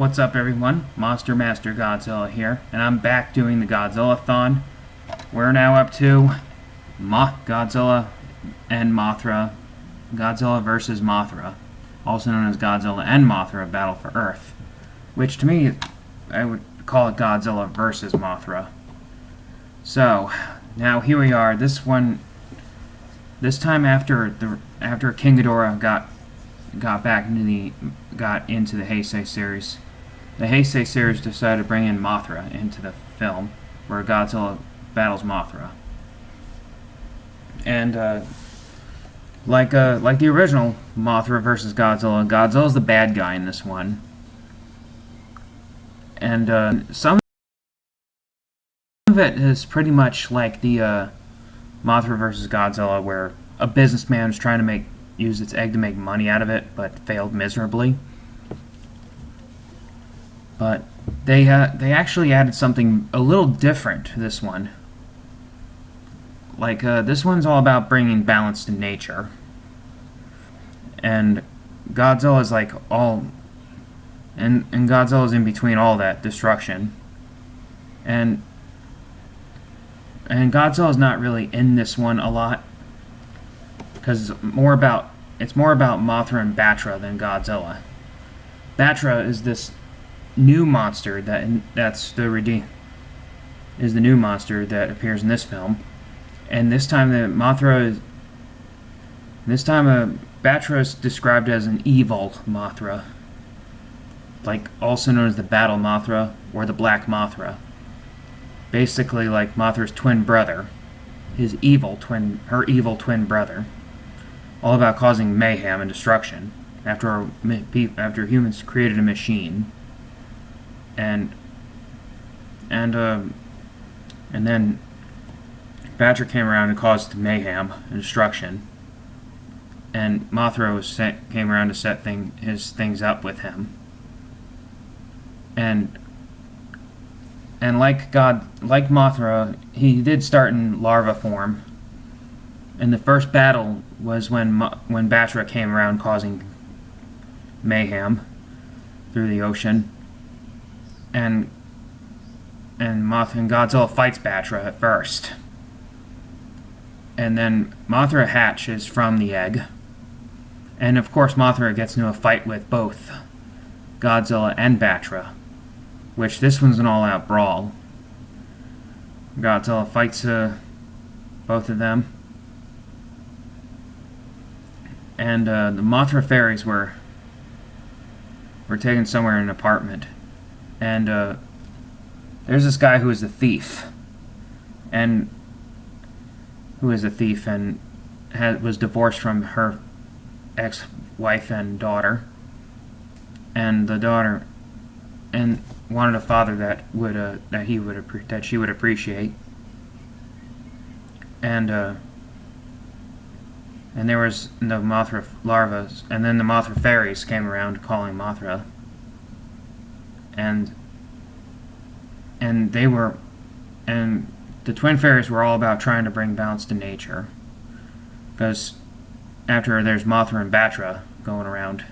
What's up, everyone? Monster Master Godzilla here, and I'm back doing the Godzilla-Thon. We're now up to Godzilla and Mothra. Godzilla versus Mothra, also known as Godzilla and Mothra Battle for Earth, which to me, I would call it Godzilla versus Mothra. So, now here we are. This time after King Ghidorah got into the Heisei series. The Heisei series decided to bring in Mothra into the film, where Godzilla battles Mothra. And like the original Mothra versus Godzilla, Godzilla's the bad guy in this one. And some of it is pretty much like the Mothra versus Godzilla, where a businessman was trying to use its egg to make money out of it, but failed miserably. But they actually added something a little different to this one. Like, this one's all about bringing balance to nature. And Godzilla's like all... And Godzilla's in between all that destruction. And Godzilla's not really in this one a lot, because it's more about Mothra and Battra than Godzilla. Battra is this new monster is the new monster that appears in this film, and this time Battra is described as an evil Mothra, like also known as the Battle Mothra or the Black Mothra. Basically, like Mothra's twin brother, her evil twin brother. All about causing mayhem and destruction after humans created a machine, and then Battra came around and caused mayhem and destruction, and Mothra came around to set his things up with him, and like Mothra, he did start in larva form. And the first battle was when Battra came around causing mayhem through the ocean, and Godzilla fights Battra at first, and then Mothra hatches from the egg, and of course Mothra gets into a fight with both Godzilla and Battra, which this one's an all-out brawl. Godzilla fights both of them. And the Mothra fairies were taken somewhere in an apartment. And there's this guy who is a thief. And was divorced from her ex-wife and daughter. And the daughter wanted a father that she would appreciate. And there was the Mothra larvas, and then the Mothra fairies came around calling Mothra. And the twin fairies were all about trying to bring balance to nature. Because after there's Mothra and Battra going around,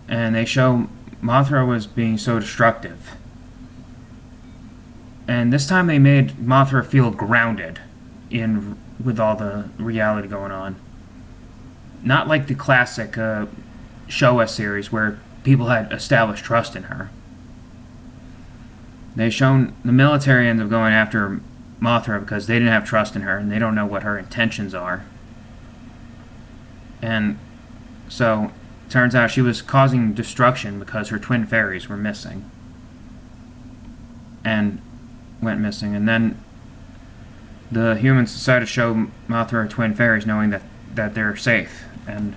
and they show Mothra was being so destructive. And this time they made Mothra feel grounded with all the reality going on. Not like the classic Showa series where people had established trust in her. They've shown the military ends up going after Mothra because they didn't have trust in her and they don't know what her intentions are. And so, turns out she was causing destruction because her twin fairies were missing. And went missing. And then the humans decided to show Mothra her twin fairies, knowing that they're safe, and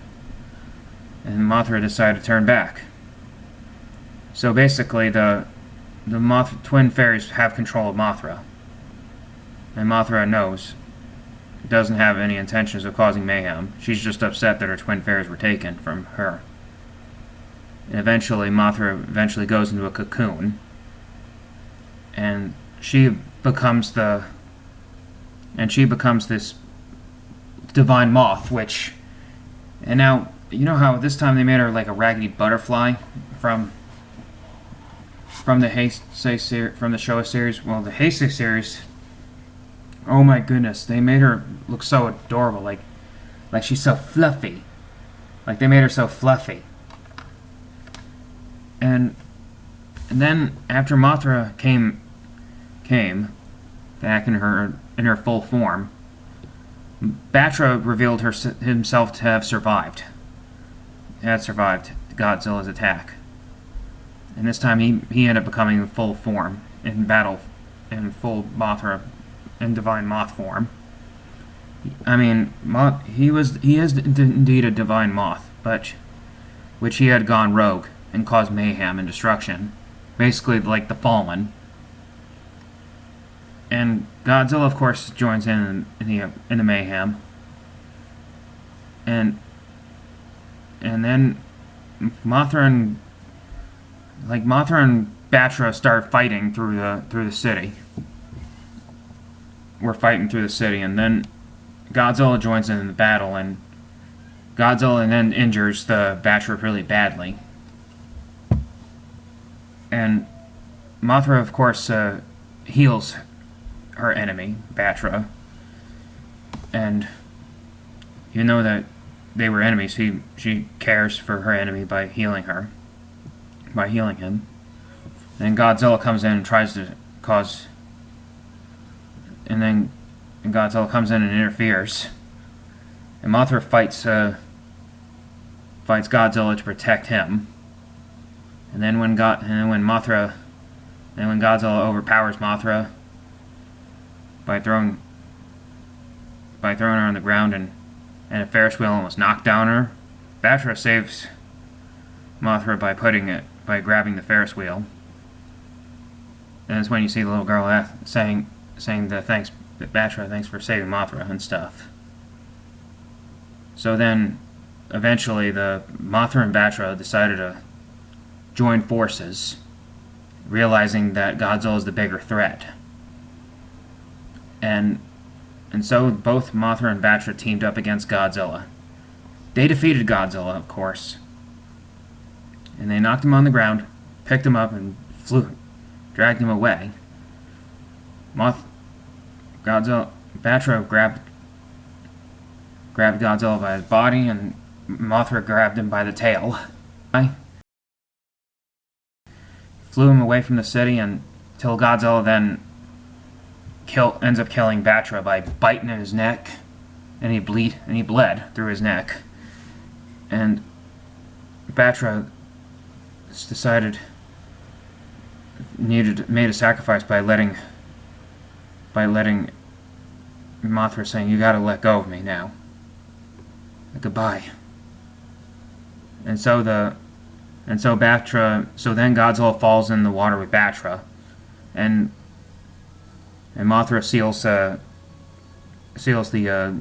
Mothra decided to turn back. So basically, the twin fairies have control of Mothra, and Mothra doesn't have any intentions of causing mayhem. She's just upset that her twin fairies were taken from her. And eventually, Mothra goes into a cocoon, and she becomes this divine moth, and now, you know how this time they made her like a raggedy butterfly from the Showa series. Well, the Heisei series. Oh my goodness, they made her look so adorable. Like she's so fluffy. Like they made her so fluffy. And then after Mothra came back in her full form, Battra revealed himself to have survived. Had survived Godzilla's attack. And this time he ended up becoming in full form in battle, in full Mothra and Divine Moth form. I mean, he is indeed a Divine Moth, but which he had gone rogue and caused mayhem and destruction, basically like the Fallen. And Godzilla, of course, joins in the mayhem, and then Mothra and Battra start fighting through the city. We're fighting through the city, and then Godzilla joins in the battle, and Godzilla then injures the Battra really badly. And Mothra, of course, heals her enemy, Battra. And even though that they were enemies, she cares for her enemy by healing him. And Godzilla comes in and tries to cause... And then Godzilla comes in and interferes. And Mothra fights Godzilla to protect him. And then when Godzilla overpowers Mothra by throwing her on the ground and a Ferris wheel almost knocked down her, Battra saves Mothra by grabbing the Ferris wheel. And that's when you see the little girl saying thanks, Battra, thanks for saving Mothra and stuff. So then, eventually, the Mothra and Battra decided to join forces, realizing that Godzilla is the bigger threat. And so both Mothra and Battra teamed up against Godzilla. They defeated Godzilla, of course. And they knocked him on the ground, picked him up, and dragged him away. Battra grabbed Godzilla by his body, and Mothra grabbed him by the tail. Flew him away from the city until Godzilla then ends up killing Battra by biting in his neck, and he bled through his neck. And Battra made a sacrifice by letting Mothra saying, "You gotta let go of me now. Goodbye." And so then Godzilla falls in the water with Battra, and Mothra seals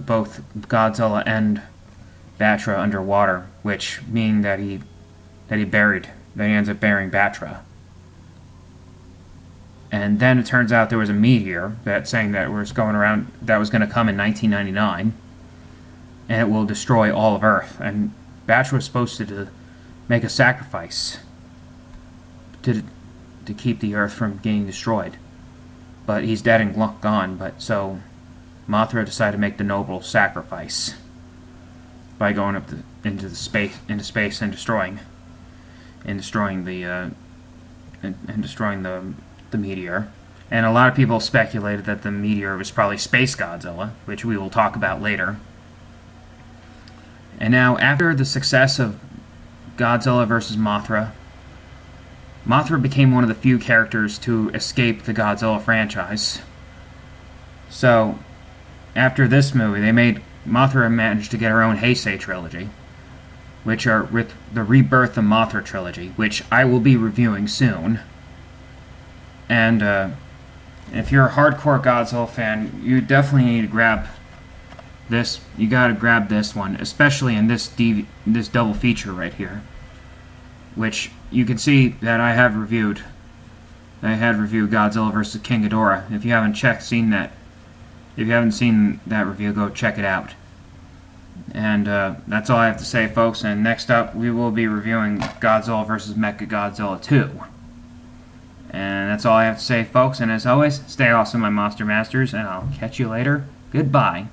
both Godzilla and Battra underwater, which meaning that he ends up burying Battra. And then it turns out there was a meteor that was going to come in 1999, and it will destroy all of Earth. And Battra was supposed to make a sacrifice to keep the Earth from getting destroyed, but he's dead and gone. But so Mothra decided to make the noble sacrifice by going up into space and destroying the meteor. And a lot of people speculated that the meteor was probably Space Godzilla, which we will talk about later. And now, after the success of Godzilla vs. Mothra became one of the few characters to escape the Godzilla franchise. So, after this movie, Mothra managed to get her own Heisei trilogy, which are with the Rebirth of Mothra trilogy, which I will be reviewing soon. And if you're a hardcore Godzilla fan, you definitely need to grab this. You gotta grab this one, especially in this double feature right here, which you can see that I have reviewed. I had reviewed Godzilla vs. King Ghidorah. If you haven't seen that review, go check it out. And that's all I have to say, folks. And next up, we will be reviewing Godzilla vs. Mechagodzilla 2. And that's all I have to say, folks. And as always, stay awesome, my Monster Masters, and I'll catch you later. Goodbye.